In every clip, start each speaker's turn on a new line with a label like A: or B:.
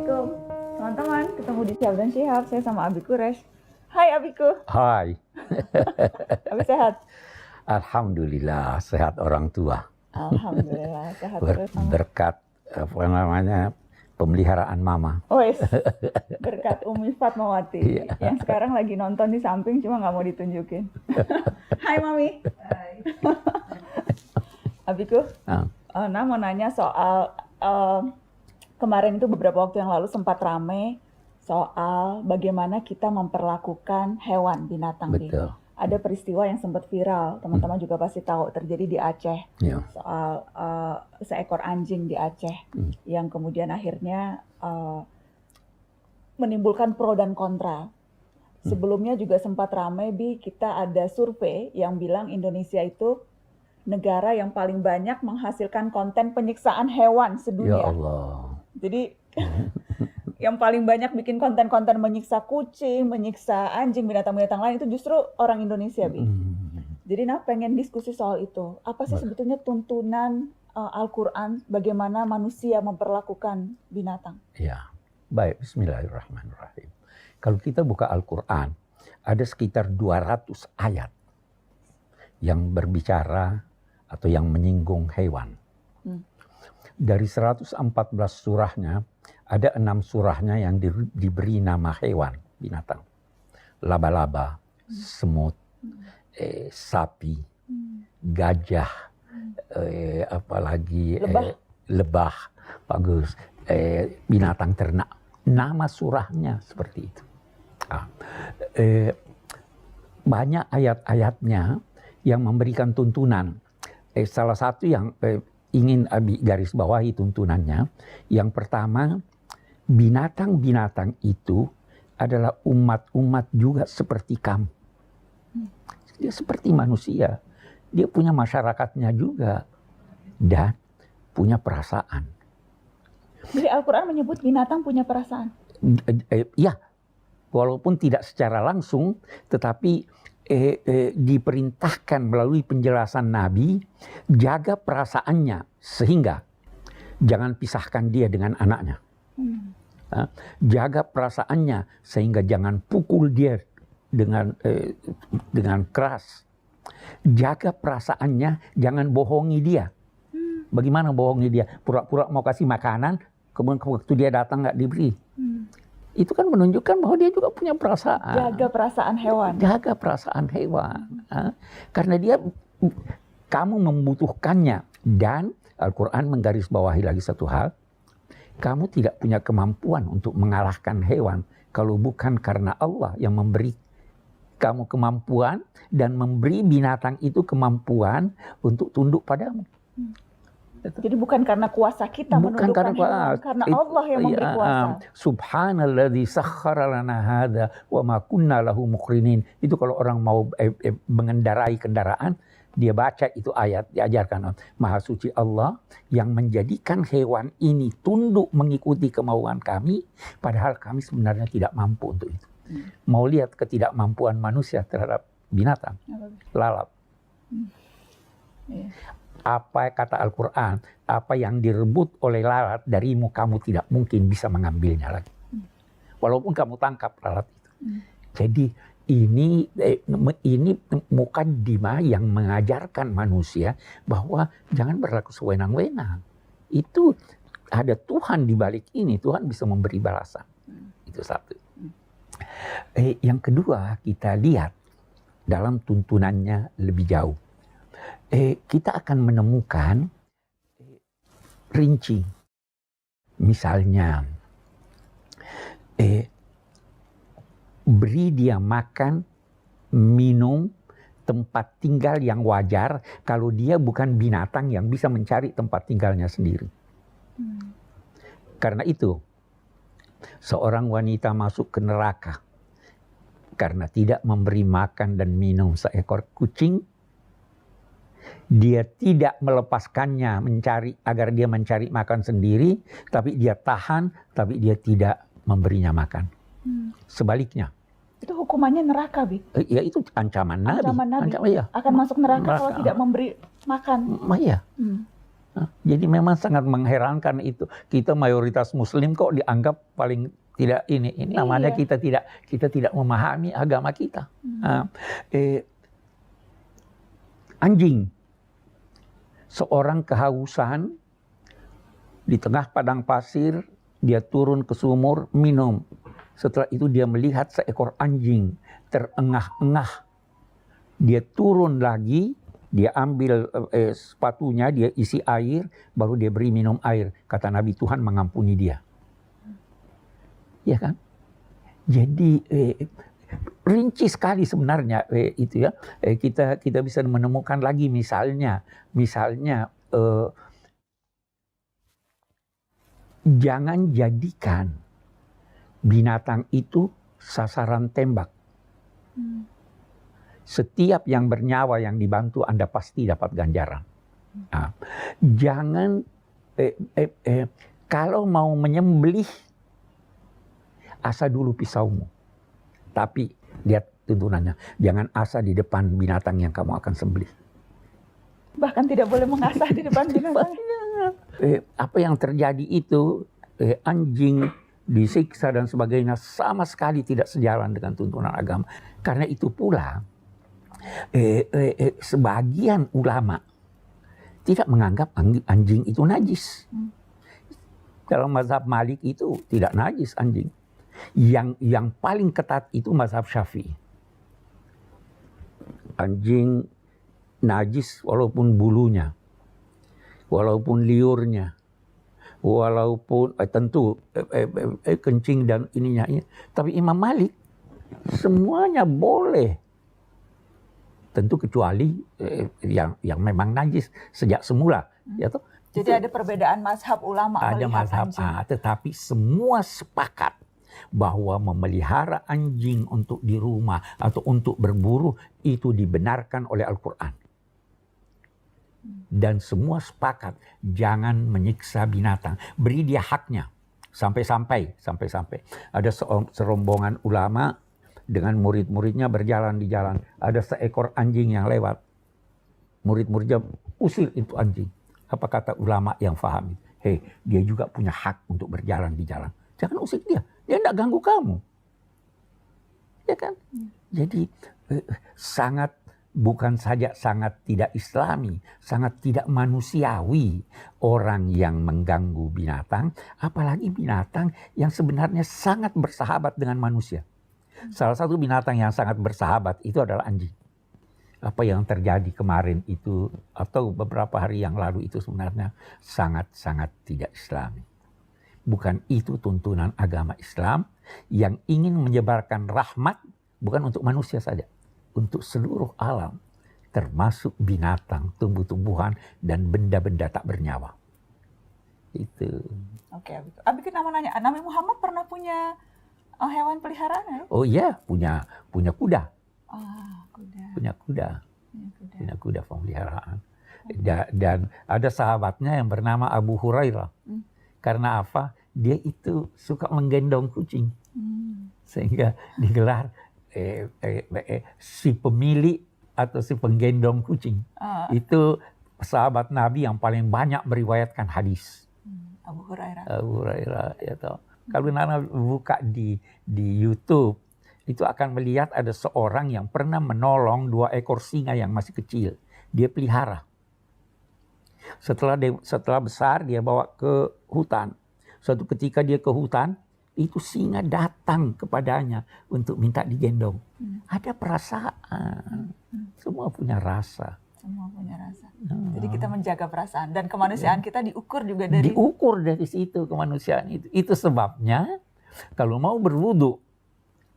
A: Assalamualaikum teman-teman, ketemu di Syihab dan Syihab. Saya sama Abi Quraisy. Hai Abiku.
B: Hai.
A: Abi sehat?
B: Alhamdulillah sehat orang tua.
A: Alhamdulillah sehat terus.
B: Berkat pemeliharaan mama.
A: Berkat Umi Fatmawati yang sekarang lagi nonton di samping cuma nggak mau ditunjukin. Hai Mami. Hai. Abiku, mau nanya soal kemarin itu beberapa waktu yang lalu sempat rame soal bagaimana kita memperlakukan hewan binatang.
B: Betul.
A: Ada peristiwa yang sempat viral, teman-teman juga pasti tahu, terjadi di Aceh. Soal seekor anjing di Aceh yang kemudian akhirnya menimbulkan pro dan kontra. Sebelumnya juga sempat ramai, kita ada survei yang bilang Indonesia itu negara yang paling banyak menghasilkan konten penyiksaan hewan sedunia.
B: Ya Allah.
A: Jadi yang paling banyak bikin konten-konten menyiksa kucing, menyiksa anjing, binatang-binatang lain itu justru orang Indonesia, Bi. Jadi pengen diskusi soal itu. Apa sih sebetulnya tuntunan Al-Quran bagaimana manusia memperlakukan binatang?
B: Ya, baik. Bismillahirrahmanirrahim. Kalau kita buka Al-Quran, ada sekitar 200 ayat yang berbicara atau yang menyinggung hewan. Dari 114 surahnya, ada 6 surahnya yang diberi nama hewan, binatang. Laba-laba, semut, sapi, gajah, apalagi lebah, bagus, binatang ternak. Nama surahnya seperti itu. Banyak ayat-ayatnya yang memberikan tuntunan. Salah satu yang ingin Abi garis bawahi tuntunannya, yang pertama, binatang-binatang itu adalah umat-umat juga seperti kamu. Dia seperti manusia, dia punya masyarakatnya juga dan punya perasaan.
A: Jadi Al-Quran menyebut binatang punya perasaan?
B: Ya, walaupun tidak secara langsung, tetapi diperintahkan melalui penjelasan Nabi, jaga perasaannya sehingga jangan pisahkan dia dengan anaknya. Jaga perasaannya sehingga jangan pukul dia dengan keras. Jaga perasaannya, jangan bohongi dia. Bagaimana bohongi dia? Pura-pura mau kasih makanan, kemudian waktu dia datang nggak diberi. Itu kan menunjukkan bahwa dia juga punya perasaan.
A: Jaga perasaan hewan.
B: Jaga perasaan hewan. Karena kamu membutuhkannya. Dan Al-Quran menggarisbawahi lagi satu hal. Kamu tidak punya kemampuan untuk mengalahkan hewan. Kalau bukan karena Allah yang memberi kamu kemampuan. Dan memberi binatang itu kemampuan untuk tunduk padamu.
A: Jadi bukan karena kuasa kita menundukkan hewan, karena Allah yang memberi kuasa.
B: Subhanalladzi sakhkhara lana hadza wa ma kunna lahu muqrinin. Itu kalau orang mau mengendarai kendaraan, dia baca itu ayat, diajarkan Maha Suci Allah yang menjadikan hewan ini tunduk mengikuti kemauan kami, padahal kami sebenarnya tidak mampu untuk itu. Mau lihat ketidakmampuan manusia terhadap binatang? Lalat. Apa kata Al-Quran, apa yang direbut oleh lalat darimu, kamu tidak mungkin bisa mengambilnya lagi. Walaupun kamu tangkap lalat itu. Jadi ini mukaddimah yang mengajarkan manusia bahwa jangan berlaku sewenang-wenang. Itu ada Tuhan di balik ini, Tuhan bisa memberi balasan. Itu satu. Yang kedua, kita lihat dalam tuntunannya lebih jauh. Kita akan menemukan rinci. Misalnya, beri dia makan, minum, tempat tinggal yang wajar kalau dia bukan binatang yang bisa mencari tempat tinggalnya sendiri. Karena itu, seorang wanita masuk ke neraka karena tidak memberi makan dan minum seekor kucing. Dia tidak melepaskannya agar dia mencari makan sendiri, tapi dia tahan, tapi dia tidak memberinya makan. Sebaliknya.
A: Itu hukumannya neraka, Bi?
B: Ya itu ancaman Nabi.
A: Ancaman Nabi. Akan masuk neraka kalau tidak memberi makan.
B: Iya. Jadi memang sangat mengherankan itu. Kita mayoritas Muslim kok dianggap paling tidak ini. Ini namanya
A: Iya.
B: kita tidak memahami agama kita. Anjing, seorang kehausan di tengah padang pasir, dia turun ke sumur minum. Setelah itu dia melihat seekor anjing terengah-engah. Dia turun lagi, dia ambil sepatunya, dia isi air, baru dia beri minum air. Kata Nabi, Tuhan mengampuni dia. Ya kan? Jadi rinci sekali sebenarnya itu ya. Kita bisa menemukan lagi misalnya jangan jadikan binatang itu sasaran tembak. Setiap yang bernyawa yang dibantu Anda pasti dapat ganjaran. Nah, jangan kalau mau menyembelih, asa dulu pisaumu. Tapi lihat tuntunannya, jangan asa di depan binatang yang kamu akan sembelih.
A: Bahkan tidak boleh mengasah di depan binatang.
B: Apa yang terjadi itu, anjing disiksa dan sebagainya, sama sekali tidak sejalan dengan tuntunan agama. Karena itu pula sebagian ulama tidak menganggap anjing itu najis. Dalam mazhab Malik itu tidak najis anjing. Yang paling ketat itu mazhab Syafi'i. Anjing najis walaupun bulunya, walaupun liurnya, walaupun tentu kencing dan ininya. Tapi Imam Malik semuanya boleh. Tentu kecuali yang memang najis sejak semula. Ya toh?
A: Jadi ada perbedaan mazhab ulama
B: ada
A: melihat
B: mazhab,
A: anjing.
B: tetapi semua sepakat bahwa memelihara anjing untuk di rumah atau untuk berburu itu dibenarkan oleh Al-Quran. Dan semua sepakat jangan menyiksa binatang, beri dia haknya. Sampai-sampai ada serombongan ulama dengan murid-muridnya berjalan di jalan, ada seekor anjing yang lewat, murid-muridnya usir itu anjing. Apa kata ulama yang faham? Hei, dia juga punya hak untuk berjalan di jalan. Jangan usir dia tidak ganggu kamu. Ya kan? Jadi bukan saja sangat tidak islami, sangat tidak manusiawi orang yang mengganggu binatang, apalagi binatang yang sebenarnya sangat bersahabat dengan manusia. Salah satu binatang yang sangat bersahabat itu adalah anjing. Apa yang terjadi kemarin itu atau beberapa hari yang lalu itu sebenarnya sangat-sangat tidak islami. Bukan itu tuntunan agama Islam yang ingin menyebarkan rahmat bukan untuk manusia saja, untuk seluruh alam, termasuk binatang, tumbuh-tumbuhan, dan benda-benda tak bernyawa. Itu.
A: Oke, Abi mau nanya, Nabi Muhammad pernah punya hewan peliharaan ya?
B: Oh iya, punya kuda.
A: Kuda.
B: Punya kuda pemeliharaan. Dan ada sahabatnya yang bernama Abu Hurairah. Karena apa? Dia itu suka menggendong kucing. Sehingga digelar si pemilik atau si penggendong kucing. Itu sahabat Nabi yang paling banyak meriwayatkan hadis.
A: Abu
B: Hurairah, ya toh. Kalau Nana buka di YouTube, itu akan melihat ada seorang yang pernah menolong 2 ekor singa yang masih kecil. Dia pelihara. Setelah besar dia bawa ke hutan. Suatu ketika dia ke hutan, itu singa datang kepadanya untuk minta digendong. Ada perasaan. Semua punya rasa.
A: Jadi kita menjaga perasaan dan kemanusiaan kita diukur juga
B: dari situ kemanusiaan itu. Itu sebabnya kalau mau berwudu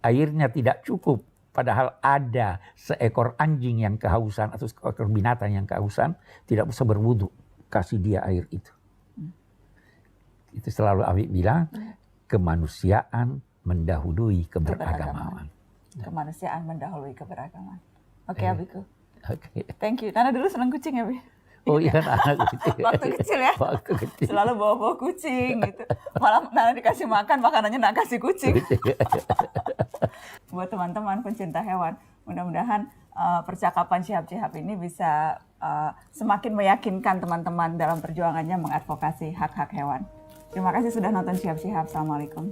B: airnya tidak cukup, padahal ada seekor anjing yang kehausan atau seekor binatang yang kehausan, tidak bisa berwudu, kasih dia air itu. Itu selalu Abi bilang, kemanusiaan mendahului keberagamaan.
A: Kemanusiaan mendahului keberagaman. Oke, Abiku.
B: Oke.
A: Thank you. Nana dulu senang kucing ya, Bi?
B: Oh iya, anak kecil.
A: Waktu kecil ya?
B: Waktu kecil.
A: Selalu bawa-bawa kucing gitu. Malah Nana dikasih makan, makanannya nak kasih kucing. Buat teman-teman pencinta hewan, mudah-mudahan percakapan Syihab ini bisa semakin meyakinkan teman-teman dalam perjuangannya mengadvokasi hak-hak hewan. Terima kasih sudah nonton Syihab Syihab. Assalamualaikum.